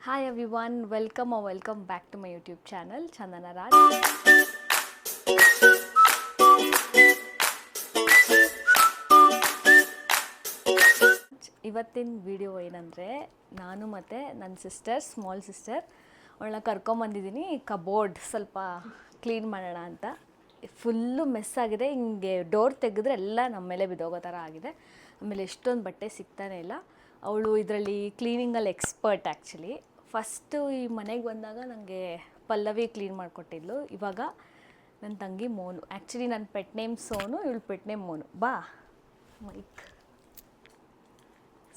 Hi everyone, welcome back to my YouTube channel Chandana Raj. ಇವತ್ತಿನ video ಏನಂದರೆ ನಾನು ಮತ್ತು ನನ್ನ ಸ್ಮಾಲ್ ಸಿಸ್ಟರ್ ಅವಳನ್ನ ಕರ್ಕೊಂಬಂದಿದ್ದೀನಿ ಕಬೋರ್ಡ್ ಸ್ವಲ್ಪ ಕ್ಲೀನ್ ಮಾಡೋಣ ಅಂತ. ಫುಲ್ಲು ಮೆಸ್ ಆಗಿದೆ, ಹಿಂಗೆ ಡೋರ್ ತೆಗೆದ್ರೆ ಎಲ್ಲ ನಮ್ಮ ಮೇಲೆ ಬಿದ್ದೋಗೋ ಥರ ಆಗಿದೆ. ಆಮೇಲೆ ಎಷ್ಟೊಂದು ಬಟ್ಟೆ ಸಿಗ್ತಾನೆ ಇಲ್ಲ. ಅವಳು ಇದರಲ್ಲಿ ಕ್ಲೀನಿಂಗಲ್ಲಿ ಎಕ್ಸ್ಪರ್ಟ್ ಆ್ಯಕ್ಚುಲಿ. ಫಸ್ಟು ಈ ಮನೆಗೆ ಬಂದಾಗ ನನಗೆ ಪಲ್ಲವಿ ಕ್ಲೀನ್ ಮಾಡಿಕೊಟ್ಟಿದ್ಲು. ಇವಾಗ ನನ್ನ ತಂಗಿ ಮೋನು. ಆ್ಯಕ್ಚುಲಿ ನನ್ನ ಪೆಟ್ ನೇಮ್ ಸೋನು, ಇವಳು ಪೆಟ್ ನೇಮ್ ಮೋನು. ಬಾ mic.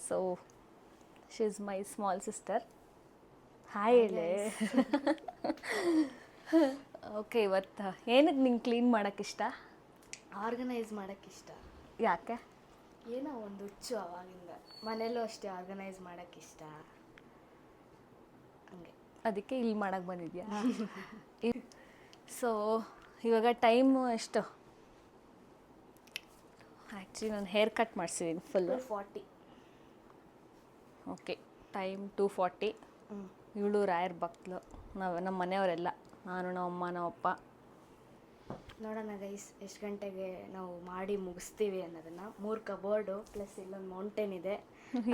So she is my small sister. Hi ಹೇಳೆ. ಓಕೆ, ಇವತ್ತು ಏನಕ್ಕೆ ನಿಂಗೆ ಕ್ಲೀನ್ ಮಾಡೋಕ್ಕಿಷ್ಟ? ಆರ್ಗನೈಸ್ ಮಾಡೋಕ್ಕಿಷ್ಟ. ಯಾಕೆ? ಏನೋ ಒಂದು ಹುಚ್ಚು ಅವಾಗಿಂದ. ಮನೇಲೂ ಅಷ್ಟೇ ಆರ್ಗನೈಸ್ ಮಾಡೋಕ್ಕಿಷ್ಟ. ಹಂಗೆ ಅದಕ್ಕೆ ಇಲ್ಲಿ ಮಾಡೋಕ್ಕೆ ಬಂದಿದ್ಯಾ? ಸೊ ಇವಾಗ ಟೈಮು ಎಷ್ಟು? ಆ್ಯಕ್ಚುಲಿ ನಾನು ಹೇರ್ ಕಟ್ ಮಾಡಿಸಿದ್ದೀನಿ ಫುಲ್ಲು 40. Okay, time 2:40. ಇವಳು ರಾಯರ್ ಬಕ್ಲು. ನಮ್ಮ ಮನೆಯವರೆಲ್ಲ, ನಾನು ನಮ್ಮಮ್ಮ ನಮ್ಮಪ್ಪ. ನೋಡೋಣ ಗೈಸ್ ಎಷ್ಟು ಗಂಟೆಗೆ ನಾವು ಮಾಡಿ ಮುಗಿಸ್ತೀವಿ ಅನ್ನೋದನ್ನು. 3 ಕಬೋರ್ಡು ಪ್ಲಸ್ ಇಲ್ಲೊಂದು ಮೌಂಟೇನ್ ಇದೆ.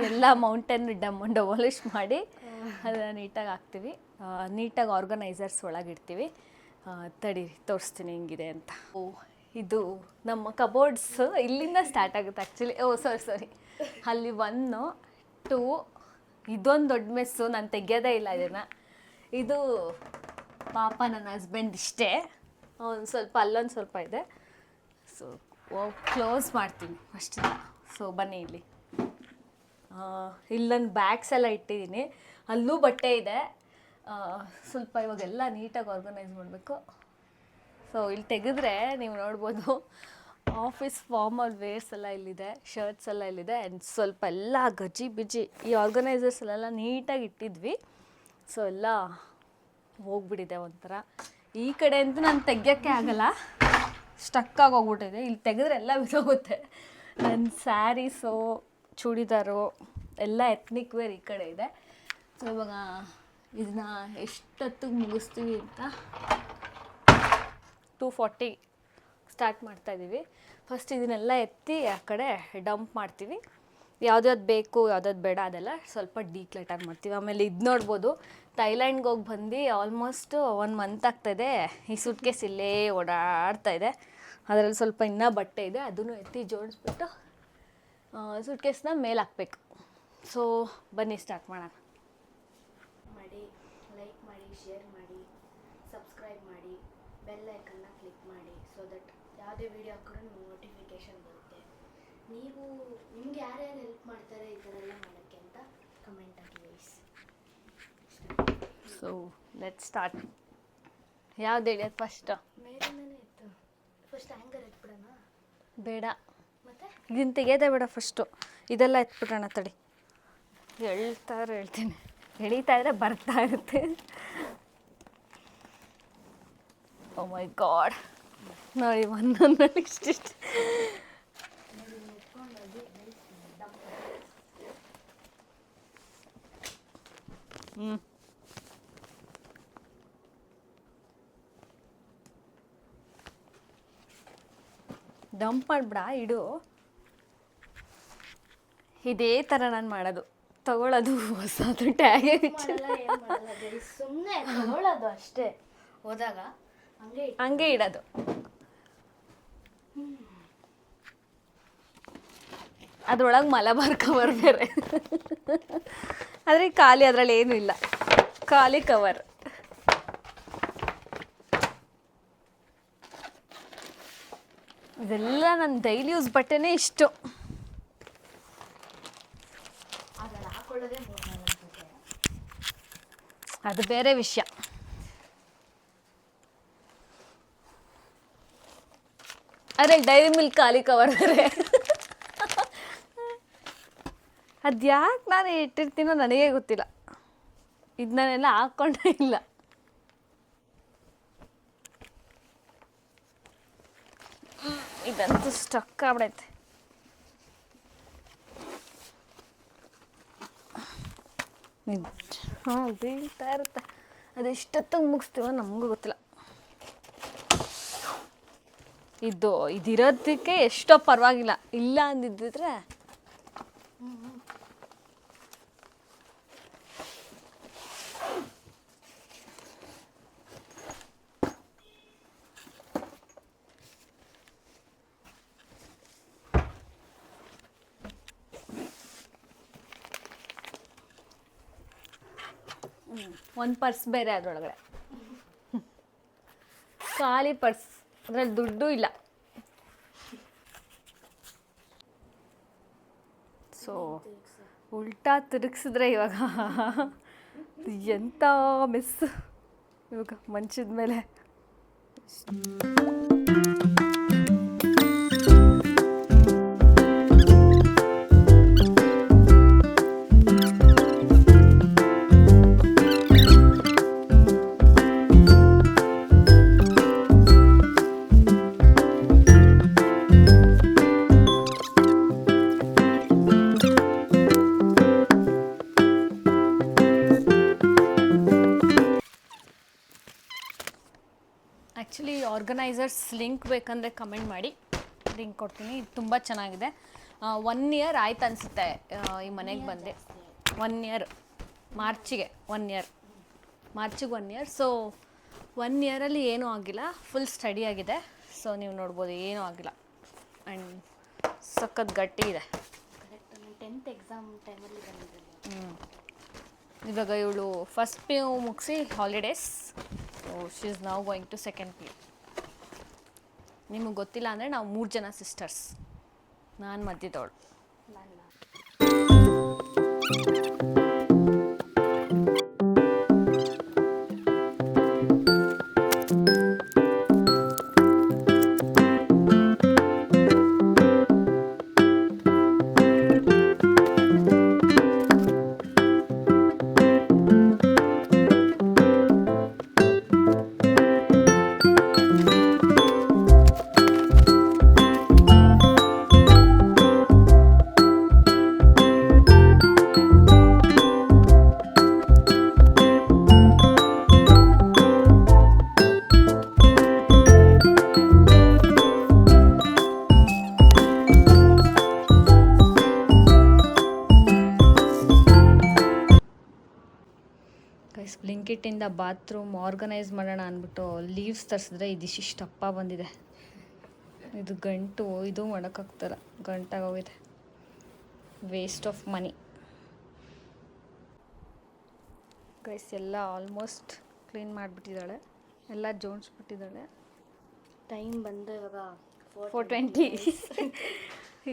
ಎಲ್ಲ ಮೌಂಟೇನ್ ಡೆಮಾಲಿಷ್ ಮಾಡಿ ಅದನ್ನು ನೀಟಾಗಿ ಹಾಕ್ತೀವಿ. ನೀಟಾಗಿ ಆರ್ಗನೈಸರ್ಸ್ ಒಳಗಿಡ್ತೀವಿ. ತಡೀರಿ ತೋರಿಸ್ತೀನಿ ಹೆಂಗಿದೆ ಅಂತ. ಇದು ನಮ್ಮ ಕಬೋರ್ಡ್ಸ್ ಇಲ್ಲಿಂದ ಸ್ಟಾರ್ಟ್ ಆಗುತ್ತೆ ಆ್ಯಕ್ಚುಲಿ. ಸಾರಿ ಅಲ್ಲಿ 1 2 ಇದೊಂದು ದೊಡ್ಡ ಮೆಸ್ಸು. ನಾನು ತೆಗಿಯೋದೇ ಇಲ್ಲ ಇದನ್ನು. ಇದು ಪಾಪ ನನ್ನ ಹಸ್ಬೆಂಡ್ ಇಷ್ಟೇ. ಒಂದು ಸ್ವಲ್ಪ ಅಲ್ಲೊಂದು ಸ್ವಲ್ಪ ಇದೆ. ಸೊ ಕ್ಲೋಸ್ ಮಾಡ್ತೀನಿ ಅಷ್ಟೇ. ಸೊ ಬನ್ನಿ ಇಲ್ಲಿ. ಇಲ್ಲಿ ನನ್ನ ಬ್ಯಾಗ್ಸ್ ಎಲ್ಲ ಇಟ್ಟಿದ್ದೀನಿ. ಅಲ್ಲೂ ಬಟ್ಟೆ ಇದೆ. ಸ್ವಲ್ಪ ಇವಾಗೆಲ್ಲ ನೀಟಾಗಿ ಆರ್ಗನೈಸ್ ಮಾಡಬೇಕು. ಸೊ ಇಲ್ಲಿ ತೆಗೆದ್ರೆ ನೀವು ನೋಡ್ಬೋದು ಆಫೀಸ್ ಫಾರ್ಮಲ್ ವೇರ್ಸ್ ಎಲ್ಲ ಇಲ್ಲಿದೆ, ಶರ್ಟ್ಸ್ ಎಲ್ಲ ಇಲ್ಲಿದೆ. ಆ್ಯಂಡ್ ಸ್ವಲ್ಪ ಎಲ್ಲ ಗಜಿ ಬಿಜಿ ಈ ಆರ್ಗನೈಸರ್ಸಲ್ಲೆಲ್ಲ ನೀಟಾಗಿ ಇಟ್ಟಿದ್ವಿ. ಸೊ ಎಲ್ಲ ಹೋಗ್ಬಿಟ್ಟಿದೆ ಒಂಥರ. ಈ ಕಡೆ ಅಂತೂ ನಾನು ತೆಗಿಯೋಕ್ಕೆ ಆಗಲ್ಲ, ಸ್ಟಕ್ಕಾಗಿ ಹೋಗ್ಬಿಟ್ಟಿದೆ. ಇಲ್ಲಿ ತೆಗೆದ್ರೆ ಎಲ್ಲ ಬಿದ್ದೋಗುತ್ತೆ. ನನ್ನ ಸ್ಯಾರೀಸು, ಚೂಡಿದಾರು ಎಲ್ಲ ಎತ್ನಿಕ್ ವೇರ್ ಈ ಕಡೆ ಇದೆ. ಸೊ ಇವಾಗ ಇದನ್ನ ಎಷ್ಟೊತ್ತಿಗೆ ಮುಗಿಸ್ತೀವಿ ಅಂತ 2:40 ಸ್ಟಾರ್ಟ್ ಮಾಡ್ತಾಯಿದ್ದೀವಿ. ಫಸ್ಟ್ ಇದನ್ನೆಲ್ಲ ಎತ್ತಿ ಆ ಕಡೆ ಡಂಪ್ ಮಾಡ್ತೀವಿ. ಯಾವ್ದ್ಯಾವ್ದು ಬೇಕು ಯಾವ್ದ್ಯಾವ್ದು ಬೇಡ ಅದೆಲ್ಲ ಸ್ವಲ್ಪ ಡೀಕ್ಲಟರ್ ಮಾಡ್ತೀವಿ. ಆಮೇಲೆ ಇದು ನೋಡ್ಬೋದು, ಥೈಲ್ಯಾಂಡ್ಗೆ ಹೋಗಿ ಬಂದು ಆಲ್ಮೋಸ್ಟ್ 1 ಮಂತ್ ಆಗ್ತಾಯಿದೆ. ಈ ಸೂಟ್ಕೇಸ್ ಇಲ್ಲೇ ಓಡಾಡ್ತಾಯಿದೆ. ಅದರಲ್ಲಿ ಸ್ವಲ್ಪ ಇನ್ನೂ ಬಟ್ಟೆ ಇದೆ, ಅದನ್ನು ಎತ್ತಿ ಜೋಡಿಸ್ಬಿಟ್ಟು ಸೂಟ್ಕೇಸ್ನ ಮೇಲೆ ಹಾಕ್ಬೇಕು. ಸೊ ಬನ್ನಿ ಸ್ಟಾರ್ಟ್ ಮಾಡೋಣ. ಲೈಕ್ ಮಾಡಿ, ಶೇರ್ ಮಾಡಿ, ಸಬ್ಸ್ಕ್ರೈಬ್ ಮಾಡಿ, ಬೆಲ್ ಐಕನ್ನ ಕ್ಲಿಕ್ ಮಾಡಿ. ಸೊ ದಟ್ ಯಾವುದೇ ವೀಡಿಯೋ ಹಾಕಿದ್ರು ನಿಮ್ಗೆ ನೋಟಿಫಿಕೇಷನ್ ಬರುತ್ತೆ. ನಿಮ್ಗೆ ಯಾರ್ಯಾರು ಹೆಲ್ಪ್ ಮಾಡ್ತಾರೆ ಈ ಥರ ಎಲ್ಲ ಮಾಡೋಕ್ಕೆ ಅಂತ ಕಮೆಂಟ್ ಹಾಕಿ ಗೈಸ್. So let start. ಯಾವ್ದು ಹಿಡಿಯೋದು ಫಸ್ಟು? ಮೇಲಿಂದನೇ ಇತ್ತು. ಫಸ್ಟ್ ಹ್ಯಾಂಗರ್ ಎತ್ಬಿಡೋಣ? ಬೇಡ, ಮತ್ತೆ ಇದನ್ನು ತೆಗೆಯೋದೇ ಬೇಡ. ಫಸ್ಟು ಇದೆಲ್ಲ ಎತ್ಬಿಡೋಣ. ತಡಿ, ಹೇಳ್ತೀನಿ. ಎಳೀತಾ ಇದ್ರೆ ಬರ್ತಾ ಇರುತ್ತೆ. ಓ ಮೈ ಗಾಡ್, ನೋಡಿ ಒಂದೊಂದು ಇಷ್ಟಿಷ್ಟು. ಡಂಪ್ ಮಾಡ್ಬಿಡ, ಇಡು. ಇದೇ ಥರ ನಾನು ಮಾಡೋದು, ತಗೊಳ್ಳೋದು ಹೊಸದು ಟ್ಯಾಗೇ ಸುಮ್ಮನೆ ತಗೊಳ್ಳೋದು ಅಷ್ಟೇ. ಹೋದಾಗ ಹಂಗೆ ಇಡೋದು. ಅದ್ರೊಳಗೆ ಮಲಬಾರ್ ಕವರ್ ಬೇರೆ. ಆದರೆ ಖಾಲಿ, ಅದರಲ್ಲಿ ಏನೂ ಇಲ್ಲ, ಖಾಲಿ ಕವರ್. ಇದೆಲ್ಲ ನನ್ನ ಡೈಲಿ ಯೂಸ್ ಬಟ್ಟೆನೇ ಇಷ್ಟು. ಅದು ಬೇರೆ ವಿಷಯ. ಅರೆ ಡೈರಿ ಮಿಲ್ಕ್ ಖಾಲಿ ಕವರ್ ಬೇರೆ. ಅದು ಯಾಕೆ ನಾನು ಇಟ್ಟಿರ್ತೀನೋ ನನಗೇ ಗೊತ್ತಿಲ್ಲ. ಇದನ್ನೆಲ್ಲ ಹಾಕ್ಕೊಂಡೇ ಇಲ್ಲ. ಇದಂತೂ ಸ್ಟಕ್ ಆಗ್ಬಿಡೈತೆ. ಹಾಂ ಬೀಳ್ತಾ ಇರುತ್ತೆ. ಅದೆಷ್ಟೊತ್ತಿಗೆ ಮುಗಿಸ್ತೀವೋ ನಮಗೂ ಗೊತ್ತಿಲ್ಲ. ಇದಿರೋದಕ್ಕೆ ಎಷ್ಟೋ ಪರವಾಗಿಲ್ಲ, ಇಲ್ಲ ಅಂದಿದ್ದಿದ್ರೆ ಒಂದು ಪರ್ಸ್ ಬೇರೆ ಅದರೊಳಗಡೆ, ಖಾಲಿ ಪರ್ಸ್, ಅದ್ರಲ್ಲಿ ದುಡ್ಡು ಇಲ್ಲ. ಸೊ ಉಲ್ಟಾ ತಿರುಗಿಸಿದ್ರೆ ಇವಾಗ ಎಂಥ ಮಿಸ್ ಇವಾಗ ಮಂಚದ ಮೇಲೆ. ಆ್ಯಕ್ಚುಲಿ ಆರ್ಗನೈಸರ್ಸ್ ಲಿಂಕ್ ಬೇಕಂದರೆ ಕಮೆಂಟ್ ಮಾಡಿ, ಲಿಂಕ್ ಕೊಡ್ತೀನಿ. ಇದು ತುಂಬ ಚೆನ್ನಾಗಿದೆ. 1 ಇಯರ್ ಆಯ್ತು ಅನಿಸುತ್ತೆ ಈ ಮನೆಗೆ ಬಂದೆ. 1 ಇಯರ್ ಮಾರ್ಚಿಗೆ 1 ಇಯರ್, ಮಾರ್ಚಿಗೆ 1 ಇಯರ್. ಸೊ 1 ಇಯರಲ್ಲಿ ಏನೂ ಆಗಿಲ್ಲ, ಫುಲ್ ಸ್ಟಡಿ ಆಗಿದೆ. ಸೊ ನೀವು ನೋಡ್ಬೋದು ಏನೂ ಆಗಿಲ್ಲ ಆ್ಯಂಡ್ ಸಖತ್ ಗಟ್ಟಿ ಇದೆ. ಕರೆಕ್ಟ್, ನಾನು 10th ಎಕ್ಸಾಮ್ ಟೈಮಲ್ಲಿ ಬಂದಿದ್ದೆ. ಇವಾಗ ಇವಳು ಫಸ್ಟ್ PU ಮುಗಿಸಿ holidays. So she is now going to second PU. ನಿಮಗೆ ಗೊತ್ತಿಲ್ಲ ಅಂದರೆ ನಾವು 3 ಜನ ಸಿಸ್ಟರ್ಸ್, ನಾನು ಮಧ್ಯದವಳು. ಗೈಸ್, ಬ್ಲಿಂಕಿಟ್ಟಿಂದ ಬಾತ್ರೂಮ್ ಆರ್ಗನೈಸ್ ಮಾಡೋಣ ಅಂದ್ಬಿಟ್ಟು ಲೀವ್ಸ್ ತರಿಸಿದ್ರೆ ಇದಿಷ್ಟಪ್ಪ ಬಂದಿದೆ. ಇದು ಗಂಟು, ಇದು ಮಾಡೋಕ್ಕಾಗ್ತಾಯಿಲ್ಲ, ಗಂಟಾಗೋಗಿದೆ. Waste of money. ಗೈಸ್ ಎಲ್ಲ ಆಲ್ಮೋಸ್ಟ್ ಕ್ಲೀನ್ ಮಾಡಿಬಿಟ್ಟಿದ್ದಾಳೆ, ಎಲ್ಲ ಜೋಡಿಸ್ಬಿಟ್ಟಿದ್ದಾಳೆ. ಟೈಮ್ ಬಂದು ಇವಾಗ 4:20.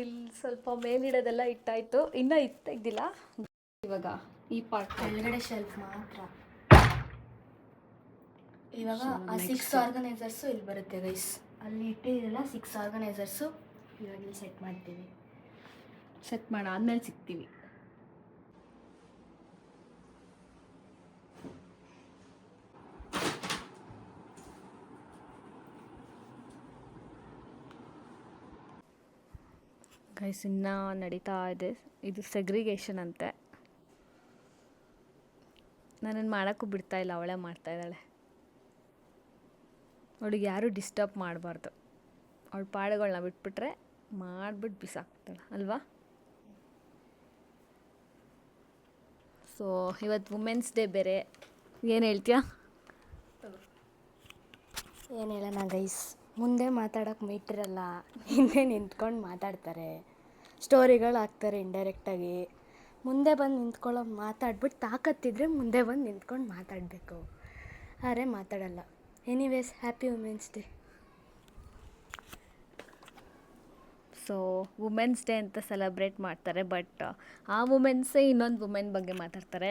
ಇಲ್ಲಿ ಸ್ವಲ್ಪ ಮೇಲಿಡೋದೆಲ್ಲ ಇಟ್ಟಾಯಿತು, ಇನ್ನೂ ತೆಗ್ದಿಲ್ಲ. ಇವಾಗ ಈ ಪಾರ್ಟ್ ಕೆಳಗಡೆ ಶೆಲ್ಫ್ ಮಾತ್ರ. ಇವಾಗ ಆ 6 ಆರ್ಗನೈಸರ್ಸು ಇಲ್ಲಿ ಬರುತ್ತೆ ಗೈಸ್. ಅಲ್ಲಿ ಇಟ್ಟಿರಲ್ಲ 6 ಆರ್ಗನೈಸರ್ಸು ಇವಾಗ ಇಲ್ಲಿ ಸೆಟ್ ಮಾಡ್ತೀವಿ. ಸೆಟ್ ಮಾಡಾದ್ಮೇಲೆ ಸಿಗ್ತೀವಿ. ಗೈಸ್ ಇನ್ನೂ ನಡೀತಾ ಇದೆ. ಇದು ಸೆಗ್ರಿಗೇಷನ್ ಅಂತೆ. ನನ್ನನ್ನು ಮಾಡೋಕ್ಕೂ ಬಿಡ್ತಾಯಿಲ್ಲ, ಅವಳೇ ಮಾಡ್ತಾಯಿದ್ದಾಳೆ. ಅವಳಿಗೆ ಯಾರೂ ಡಿಸ್ಟರ್ಬ್ ಮಾಡಬಾರ್ದು. ಅವಳ ಪಾಡುಗಳನ್ನ ಬಿಟ್ಬಿಟ್ರೆ ಮಾಡಿಬಿಟ್ಟು ಬಿಸಾಕ್ತಾಳೆ ಅಲ್ವಾ. ಸೊ ಇವತ್ತು ವುಮೆನ್ಸ್ ಡೇ ಬೇರೆ, ಏನು ಹೇಳ್ತೀಯಾ? ಏನು ಹೇಳೋಣ ಗೈಸ್, ಮುಂದೆ ಮಾತಾಡೋಕೆ ಮೀಟ್ರಲ್ಲ, ಹಿಂದೆ ನಿಂತ್ಕೊಂಡು ಮಾತಾಡ್ತಾರೆ, ಸ್ಟೋರಿಗಳು ಹಾಕ್ತಾರೆ ಇಂಡೈರೆಕ್ಟಾಗಿ. ಮುಂದೆ ಬಂದು ನಿಂತ್ಕೊಳ್ಳೋ ಮಾತಾಡ್ಬಿಟ್ಟು ತಾಕತ್ತಿದ್ರೆ ಮುಂದೆ ಬಂದು ನಿಂತ್ಕೊಂಡು ಮಾತಾಡಬೇಕು, ಆದರೆ ಮಾತಾಡಲ್ಲ. Anyways, happy women's day. So women's day ಅಂತ ಸೆಲೆಬ್ರೇಟ್ ಮಾಡ್ತಾರೆ, ಬಟ್ ಆ ವುಮೆನ್ಸೇ ಇನ್ನೊಂದು ವುಮೆನ್ ಬಗ್ಗೆ ಮಾತಾಡ್ತಾರೆ.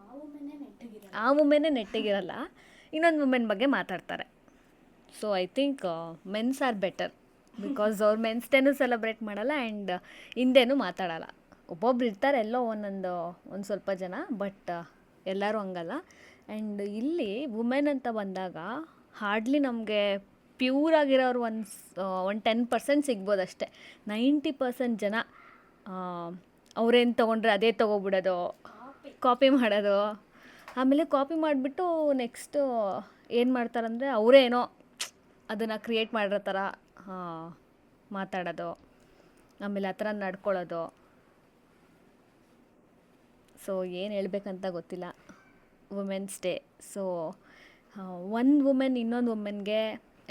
ಆ ವುಮೆನ್ನೇ ನೆಟ್ಟಿಗಿರಲ್ಲ, ಇನ್ನೊಂದು ವುಮೆನ್ ಬಗ್ಗೆ ಮಾತಾಡ್ತಾರೆ. So I think men's are better, because ಅವ್ರು ಮೆನ್ಸ್ ಡೇನೂ ಸೆಲೆಬ್ರೇಟ್ ಮಾಡಲ್ಲ ಆ್ಯಂಡ್ ಹಿಂದೇನೂ ಮಾತಾಡಲ್ಲ. ಒಬ್ಬೊಬ್ರು ಇರ್ತಾರೆ ಎಲ್ಲೋ ಒಂದು ಸ್ವಲ್ಪ ಜನ, ಬಟ್ ಎಲ್ಲರೂ ಹಂಗಲ್ಲ. ಆ್ಯಂಡ್ ಇಲ್ಲಿ ವುಮೆನ್ ಅಂತ ಬಂದಾಗ ಹಾರ್ಡ್ಲಿ ನಮಗೆ ಪ್ಯೂರ್ ಆಗಿರೋರು ಒಂದು 10% ಸಿಗ್ಬೋದು ಅಷ್ಟೇ. 90% ಜನ ಅವ್ರೇನು ತೊಗೊಂಡ್ರೆ ಅದೇ ತೊಗೊಬಿಡೋದು. ಕಾಪಿ ಮಾಡೋದು. ಆಮೇಲೆ ಕಾಪಿ ಮಾಡಿಬಿಟ್ಟು ನೆಕ್ಸ್ಟು ಏನು ಮಾಡ್ತಾರಂದರೆ ಅವರೇ ಏನೋ ಅದನ್ನು ಕ್ರಿಯೇಟ್ ಮಾಡಿರೋ ಥರ ಮಾತಾಡೋದು, ಆಮೇಲೆ ಆ ಥರ ನಡ್ಕೊಳ್ಳೋದು. ಸೊ ಏನು ಹೇಳ್ಬೇಕಂತ ಗೊತ್ತಿಲ್ಲ. Women's day. ಸೊ ಒಂದು ವುಮೆನ್ ಇನ್ನೊಂದು ವುಮೆನ್ಗೆ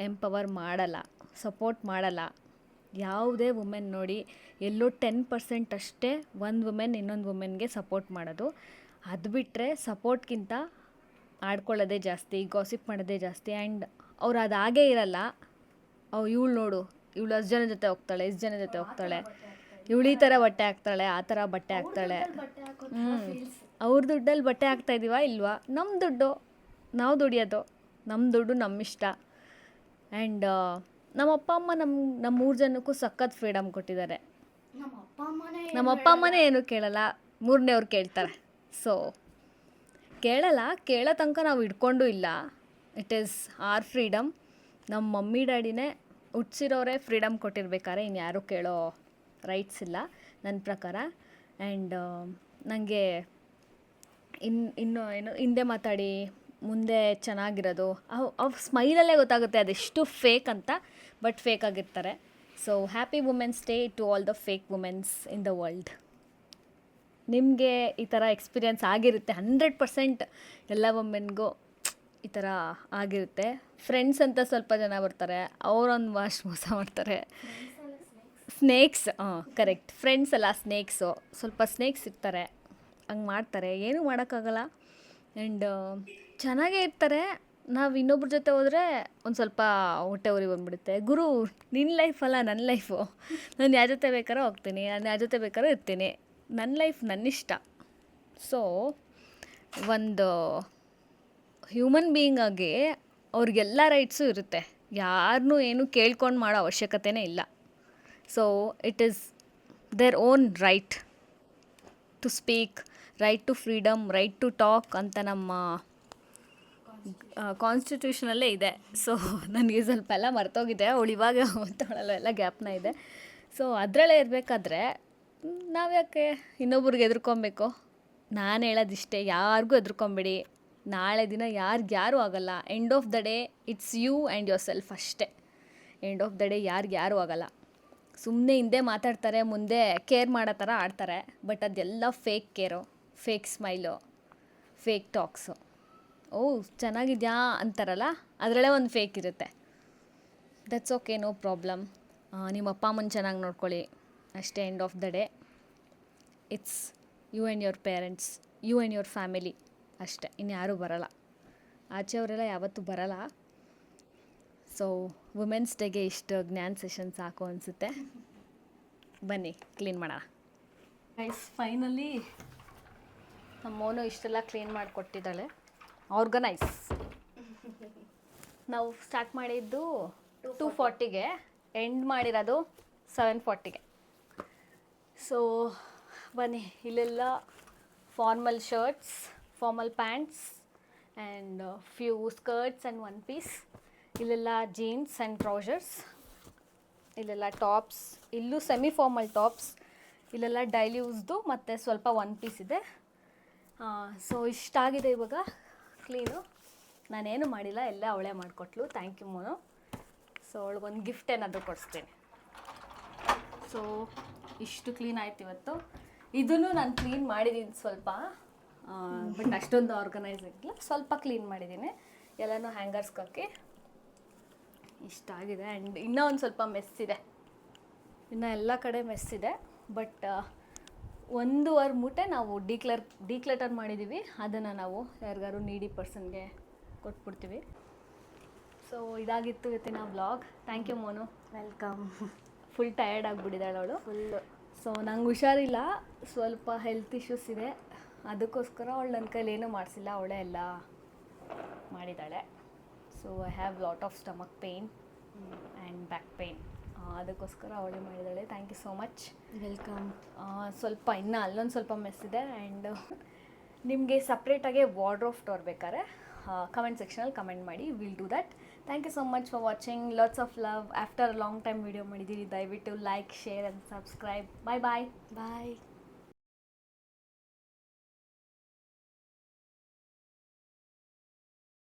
ಎಂಪವರ್ ಮಾಡಲ್ಲ, ಸಪೋರ್ಟ್ ಮಾಡಲ್ಲ. ಯಾವುದೇ ವುಮೆನ್ ನೋಡಿ ಎಲ್ಲೋ 10% ಅಷ್ಟೇ ಒಂದು ವುಮೆನ್ ಇನ್ನೊಂದು ವುಮೆನ್ಗೆ ಸಪೋರ್ಟ್ ಮಾಡೋದು. ಅದು ಬಿಟ್ಟರೆ ಸಪೋರ್ಟ್ಗಿಂತ ಆಡ್ಕೊಳ್ಳೋದೇ ಜಾಸ್ತಿ, ಗಾಸಿಪ್ ಮಾಡೋದೇ ಜಾಸ್ತಿ. ಆ್ಯಂಡ್ ಅವ್ರು ಅದು ಆಗೇ ಇರಲ್ಲ. ಇವಳು ನೋಡು, ಇವಳು ಅಷ್ಟು ಜನ ಜೊತೆ ಹೋಗ್ತಾಳೆ, ಇಷ್ಟು ಜನ ಜೊತೆ ಹೋಗ್ತಾಳೆ, ಇವಳು ಈ ಥರ ಬಟ್ಟೆ ಹಾಕ್ತಾಳೆ, ಆ ಥರ ಬಟ್ಟೆ ಹಾಕ್ತಾಳೆ. ಅವ್ರ ದುಡ್ಡಲ್ಲಿ ಬಟ್ಟೆ ಹಾಕ್ತಾ ಇದೀವ ಇಲ್ವಾ? ನಮ್ಮ ದುಡ್ಡು ನಾವು ದುಡಿಯೋದು, ನಮ್ಮ ದುಡ್ಡು ನಮ್ಮ ಇಷ್ಟ. ಆ್ಯಂಡ್ ನಮ್ಮ ಅಪ್ಪ ಅಮ್ಮ ನಮ್ಮ 3 ಜನಕ್ಕೂ ಸಖತ್ ಫ್ರೀಡಮ್ ಕೊಟ್ಟಿದ್ದಾರೆ. ನಮ್ಮ ಅಪ್ಪ ಅಮ್ಮನೇ ಏನು ಕೇಳಲ್ಲ, 3ನೇವ್ರು ಕೇಳ್ತಾರೆ. ಸೊ ಕೇಳೋ ತನಕ ನಾವು ಇಟ್ಕೊಂಡು ಇಲ್ಲ. It is our freedom. ನಮ್ಮ ಮಮ್ಮಿ ಡ್ಯಾಡಿನೇ ಹುಟ್ಟಿಸಿರೋರೇ ಫ್ರೀಡಮ್ ಕೊಟ್ಟಿರ್ಬೇಕಾದ್ರೆ ಇನ್ಯಾರೂ ಕೇಳೋ ರೈಟ್ಸ್ ಇಲ್ಲ ನನ್ನ ಪ್ರಕಾರ. ಆ್ಯಂಡ್ ನನಗೆ ಇನ್ನು ಏನು ಹಿಂದೆ ಮಾತಾಡಿ ಮುಂದೆ ಚೆನ್ನಾಗಿರೋದು, ಅವು ಸ್ಮೈಲಲ್ಲೇ ಗೊತ್ತಾಗುತ್ತೆ ಅದೆಷ್ಟು ಫೇಕ್ ಅಂತ. ಬಟ್ ಫೇಕ್ ಆಗಿರ್ತಾರೆ. So happy women's day to all the fake womens in the world. ನಿಮಗೆ ಈ ಥರ ಎಕ್ಸ್ಪೀರಿಯನ್ಸ್ ಆಗಿರುತ್ತೆ 100%. ಎಲ್ಲ ವುಮೆನ್ಗೂ ಈ ಥರ ಆಗಿರುತ್ತೆ. ಫ್ರೆಂಡ್ಸ್ ಅಂತ ಸ್ವಲ್ಪ ಜನ ಬರ್ತಾರೆ, ಅವರೊಂದು ಮೋಸ ಮಾಡ್ತಾರೆ. ಸ್ನೇಕ್ಸ್, ಕರೆಕ್ಟ್, ಫ್ರೆಂಡ್ಸ್ ಅಲ್ಲ ಸ್ನೇಕ್ಸು. ಸ್ವಲ್ಪ ಸ್ನೇಕ್ಸ್ ಇರ್ತಾರೆ, ಹಂಗೆ ಮಾಡ್ತಾರೆ, ಏನೂ ಮಾಡೋಕ್ಕಾಗಲ್ಲ. ಆ್ಯಂಡ್ ಚೆನ್ನಾಗೇ ಇರ್ತಾರೆ. ನಾವು ಇನ್ನೊಬ್ರ ಜೊತೆ ಹೋದರೆ ಒಂದು ಸ್ವಲ್ಪ ಹೊಟ್ಟೆ ಉರಿ ಬಂದುಬಿಡುತ್ತೆ. ಗುರು, ನಿನ್ನ ಲೈಫ್ ಅಲ್ಲ ನನ್ನ ಲೈಫು, ನಾನು ಯಾರ ಜೊತೆ ಬೇಕಾದ್ರೂ ಹೋಗ್ತೀನಿ, ನಾನು ಯಾರ ಜೊತೆ ಬೇಕಾದ್ರೂ ಇರ್ತೀನಿ, ನನ್ನ ಲೈಫ್ ನನ್ನಿಷ್ಟ. ಸೊ ಒಂದು ಹ್ಯೂಮನ್ ಬೀಯಿಂಗ್ ಆಗಿ ಅವ್ರಿಗೆಲ್ಲ ರೈಟ್ಸು ಇರುತ್ತೆ, ಯಾರನ್ನೂ ಏನು ಕೇಳ್ಕೊಂಡು ಮಾಡೋ ಅವಶ್ಯಕತೆಯೇ ಇಲ್ಲ. So it is their own right to speak, right to freedom, right to talk ಅಂತ ನಮ್ಮ ಕಾನ್ಸ್ಟಿಟ್ಯೂಷನಲ್ಲೇ ಇದೆ. ಸೊ ನನಗೆ ಸ್ವಲ್ಪ ಎಲ್ಲ ಮರ್ತೋಗಿದೆ, ಅವಳು ಇವಾಗ ಓದ್ತಾಳಲ್ಲ, ಎಲ್ಲ ಗ್ಯಾಪ್ನ ಇದೆ. ಸೊ ಅದರಲ್ಲೇ ಇರಬೇಕಾದ್ರೆ ನಾವು ಯಾಕೆ ಇನ್ನೊಬ್ರಿಗೆ ಹೆದರ್ಕೊಬೇಕು? ನಾನು ಹೇಳೋದಿಷ್ಟೇ, ಯಾರಿಗೂ ಹೆದರ್ಕೊಂಬೇಡಿ. ನಾಳೆ ದಿನ ಯಾರಿಗ್ಯಾರೂ ಆಗಲ್ಲ. End of the day it's you and yourself ಅಷ್ಟೇ. ಎಂಡ್ ಆಫ್ ದ ಡೇ ಯಾರಿಗ್ಯಾರೂ ಆಗಲ್ಲ. ಸುಮ್ಮನೆ ಹಿಂದೆ ಮಾತಾಡ್ತಾರೆ, ಮುಂದೆ ಕೇರ್ ಮಾಡೋ ಥರ ಆಡ್ತಾರೆ. ಬಟ್ ಅದೆಲ್ಲ fake care, fake smile, fake talks. ಚೆನ್ನಾಗಿದ್ಯಾ ಅಂತಾರಲ್ಲ, ಅದರಲ್ಲೇ ಒಂದು ಫೇಕ್ ಇರುತ್ತೆ. That's okay, no problem. ನಿಮ್ಮ ಅಪ್ಪ ಅಮ್ಮನ ಚೆನ್ನಾಗಿ ನೋಡ್ಕೊಳ್ಳಿ ಅಷ್ಟೇ. End of the day it's you and your parents, you and your family ಅಷ್ಟೇ. ಇನ್ಯಾರೂ ಬರೋಲ್ಲ, ಆಚೆಯವರೆಲ್ಲ ಯಾವತ್ತೂ ಬರೋಲ್ಲ. ಸೊ ವುಮೆನ್ಸ್ ಡೇಗೆ ಇಷ್ಟು ಜ್ಞಾನ ಸೆಷನ್ ಸಾಕು ಅನಿಸುತ್ತೆ. ಬನ್ನಿ ಕ್ಲೀನ್ ಮಾಡೋಣ. ಗೈಸ್, ಫೈನಲಿ ನಮ್ಮ ಮೋನು ಇಷ್ಟೆಲ್ಲ ಕ್ಲೀನ್ ಮಾಡಿಕೊಟ್ಟಿದ್ದಾಳೆ. ಆರ್ಗನೈಸ್. ನಾವು ಸ್ಟಾರ್ಟ್ ಮಾಡಿದ್ದು 2:40ಗೆ, ಎಂಡ್ ಮಾಡಿರೋದು 7:40ಗೆ. ಸೊ ಬನ್ನಿ, ಇಲ್ಲೆಲ್ಲ formal shirts, formal pants and few skirts and 1 piece. ಇಲ್ಲೆಲ್ಲ ಜೀನ್ಸ್ ಆ್ಯಂಡ್ ಟ್ರೌಸರ್ಸ್. ಇಲ್ಲೆಲ್ಲ ಟಾಪ್ಸ್, ಇಲ್ಲೂ ಸೆಮಿ ಫಾರ್ಮಲ್ ಟಾಪ್ಸ್. ಇಲ್ಲೆಲ್ಲ ಡೈಲಿ ಯೂಸ್ದು ಮತ್ತು ಸ್ವಲ್ಪ 1 ಪೀಸ್ ಇದೆ. ಸೊ ಇಷ್ಟಾಗಿದೆ ಇವಾಗ ಕ್ಲೀನು. ನಾನೇನು ಮಾಡಿಲ್ಲ, ಎಲ್ಲ ಅವಳೇ ಮಾಡಿಕೊಟ್ಲು. Thank you Monu. ಸೊ ಅವಳಿಗೊಂದು ಗಿಫ್ಟ್ ಏನಾದರೂ ಕೊಡಿಸ್ತೀನಿ. ಸೊ ಇಷ್ಟು ಕ್ಲೀನ್ ಆಯ್ತು ಇವತ್ತು. ಇದನ್ನು ನಾನು ಕ್ಲೀನ್ ಮಾಡಿದ್ದೀನಿ ಸ್ವಲ್ಪ, ಬಟ್ ಅಷ್ಟೊಂದು ಆರ್ಗನೈಸ್ ಆಗಿಲ್ಲ. ಸ್ವಲ್ಪ ಕ್ಲೀನ್ ಮಾಡಿದ್ದೀನಿ, ಎಲ್ಲನೂ ಹ್ಯಾಂಗರ್ಸ್ಗೆ ಹಾಕಿ. ಇಷ್ಟಾಗಿದೆ. ಆ್ಯಂಡ್ ಇನ್ನೂ ಒಂದು ಸ್ವಲ್ಪ ಮೆಸ್ ಇದೆ, ಇನ್ನು ಎಲ್ಲ ಕಡೆ ಮೆಸ್ ಇದೆ. ಬಟ್ 1.5 ಮೂಟೆ ನಾವು ಡಿಕ್ಲಟರ್ ಮಾಡಿದ್ದೀವಿ. ಅದನ್ನು ನಾವು ಯಾರಿಗಾರು ನೀಡಿ ಪರ್ಸನ್ಗೆ ಕೊಟ್ಬಿಡ್ತೀವಿ. ಸೊ ಇದಾಗಿತ್ತು ಇವತ್ತಿನ vlog. Thank you Monu. Welcome. Full tired ಆಗಿಬಿಟ್ಟಿದ್ದಾಳೆ ಅವಳು. ಸೊ ನಂಗೆ ಹುಷಾರಿಲ್ಲ, ಸ್ವಲ್ಪ ಹೆಲ್ತ್ ಇಶ್ಯೂಸ್ ಇದೆ, ಅದಕ್ಕೋಸ್ಕರ ಅವಳು ನನ್ನ ಕೈಲಿ ಏನೂ ಮಾಡಿಸಿಲ್ಲ, ಅವಳೇ ಎಲ್ಲ ಮಾಡಿದ್ದಾಳೆ. So I have lot of stomach pain and back pain, ಅದಕ್ಕೋಸ್ಕರ ಅವಳೇ ಮಾಡಿದ್ದಾಳೆ. Thank you so much. Welcome. ಸ್ವಲ್ಪ ಇನ್ನೂ ಅಲ್ಲೊಂದು ಸ್ವಲ್ಪ ಮೆಸ್ ಇದೆ. ಆ್ಯಂಡ್ ನಿಮಗೆ ಸಪ್ರೇಟಾಗಿ ವಾರ್ಡ್ರೋಬ್ ಟೋರ್ ಬೇಕಾದ್ರೆ ಕಮೆಂಟ್ ಸೆಕ್ಷನಲ್ಲಿ ಕಮೆಂಟ್ ಮಾಡಿ, will do that. Thank you so much for watching. Lots of love. After long time video ಮಾಡಿದ್ದೀರಿ. ದಯವಿಟ್ಟು like, share and subscribe. Bye bye.